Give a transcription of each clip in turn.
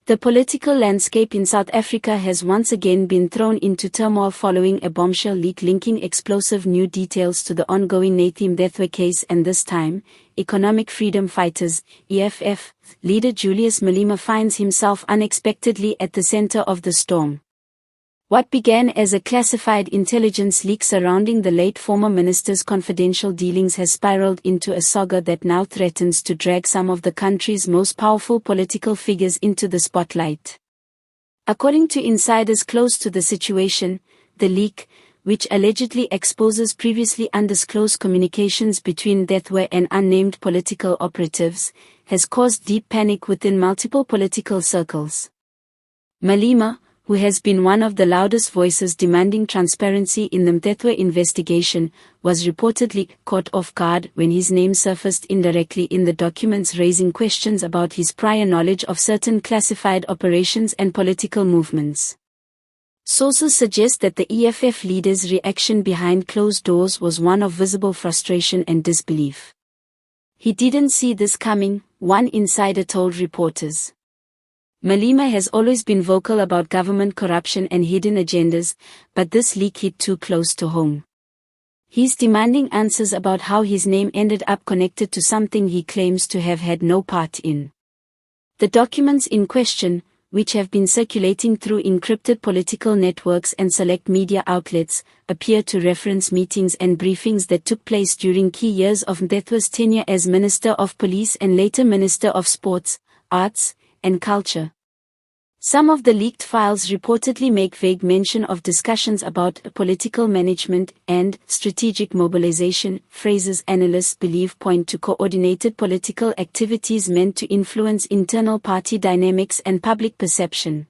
The political landscape in South Africa has once again been thrown into turmoil following a bombshell leak linking explosive new details to the ongoing Nathi Mthethwa case, and this time, Economic Freedom Fighters, EFF, leader Julius Malema finds himself unexpectedly at the center of the storm. What began as a classified intelligence leak surrounding the late former minister's confidential dealings has spiraled into a saga that now threatens to drag some of the country's most powerful political figures into the spotlight. According to insiders close to the situation, the leak, which allegedly exposes previously undisclosed communications between Mthethwa and unnamed political operatives, has caused deep panic within multiple political circles. Malema, who has been one of the loudest voices demanding transparency in the Mthethwa investigation, was reportedly caught off guard when his name surfaced indirectly in the documents, raising questions about his prior knowledge of certain classified operations and political movements. Sources suggest that the EFF leader's reaction behind closed doors was one of visible frustration and disbelief. "He didn't see this coming," one insider told reporters. Malema has always been vocal about government corruption and hidden agendas, but this leak hit too close to home. He's demanding answers about how his name ended up connected to something he claims to have had no part in. The documents in question, which have been circulating through encrypted political networks and select media outlets, appear to reference meetings and briefings that took place during key years of Mthethwa's tenure as Minister of Police and later Minister of Sports, Arts, and Culture. Some of the leaked files reportedly make vague mention of discussions about political management and strategic mobilization, phrases analysts believe point to coordinated political activities meant to influence internal party dynamics and public perception.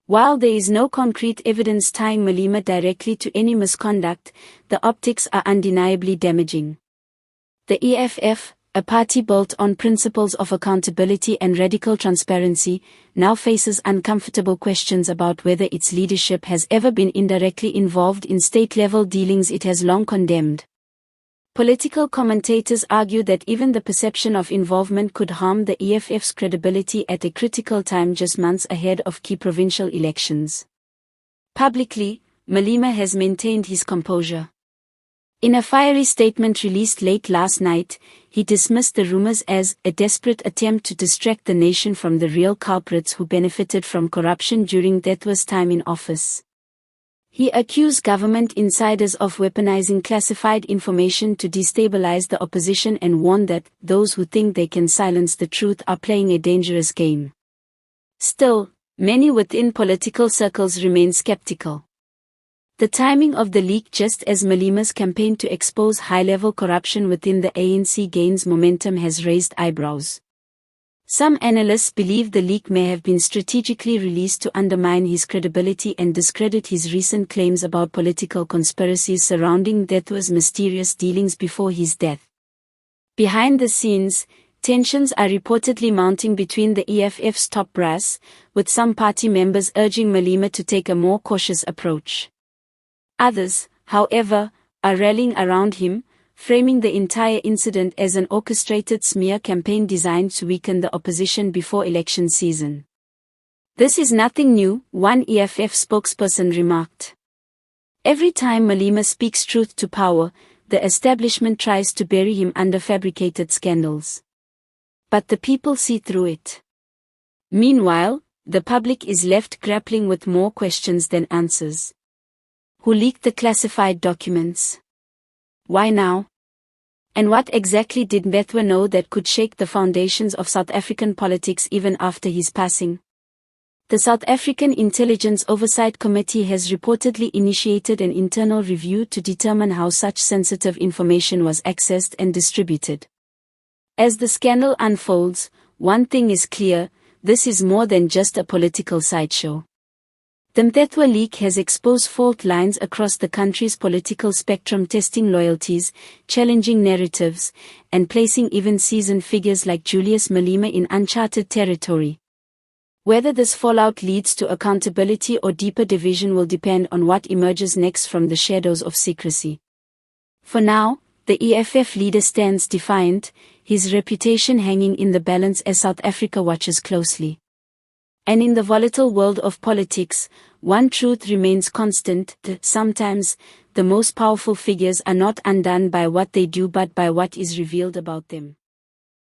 While there is no concrete evidence tying Malema directly to any misconduct, the optics are undeniably damaging. The EFF, a party built on principles of accountability and radical transparency, now faces uncomfortable questions about whether its leadership has ever been indirectly involved in state-level dealings it has long condemned. Political commentators argue that even the perception of involvement could harm the EFF's credibility at a critical time just months ahead of key provincial elections. Publicly, Malema has maintained his composure. In a fiery statement released late last night, he dismissed the rumors as a desperate attempt to distract the nation from the real culprits who benefited from corruption during Mthethwa's time in office. He accused government insiders of weaponizing classified information to destabilize the opposition and warned that those who think they can silence the truth are playing a dangerous game. Still, many within political circles remain skeptical. The timing of the leak, just as Malema's campaign to expose high-level corruption within the ANC gains momentum, has raised eyebrows. Some analysts believe the leak may have been strategically released to undermine his credibility and discredit his recent claims about political conspiracies surrounding Mthethwa's mysterious dealings before his death. Behind the scenes, tensions are reportedly mounting between the EFF's top brass, with some party members urging Malema to take a more cautious approach. Others, however, are rallying around him, framing the entire incident as an orchestrated smear campaign designed to weaken the opposition before election season. "This is nothing new," one EFF spokesperson remarked. "Every time Malema speaks truth to power, the establishment tries to bury him under fabricated scandals. But the people see through it. Meanwhile, the public is left grappling with more questions than answers. Who leaked the classified documents? Why now? And what exactly did Mthethwa know that could shake the foundations of South African politics even after his passing?" The South African Intelligence Oversight Committee has reportedly initiated an internal review to determine how such sensitive information was accessed and distributed. As the scandal unfolds, one thing is clear: this is more than just a political sideshow. The Mthethwa leak has exposed fault lines across the country's political spectrum, testing loyalties, challenging narratives, and placing even seasoned figures like Julius Malema in uncharted territory. Whether this fallout leads to accountability or deeper division will depend on what emerges next from the shadows of secrecy. For now, the EFF leader stands defiant, his reputation hanging in the balance as South Africa watches closely. And in the volatile world of politics, one truth remains constant: sometimes, the most powerful figures are not undone by what they do but by what is revealed about them.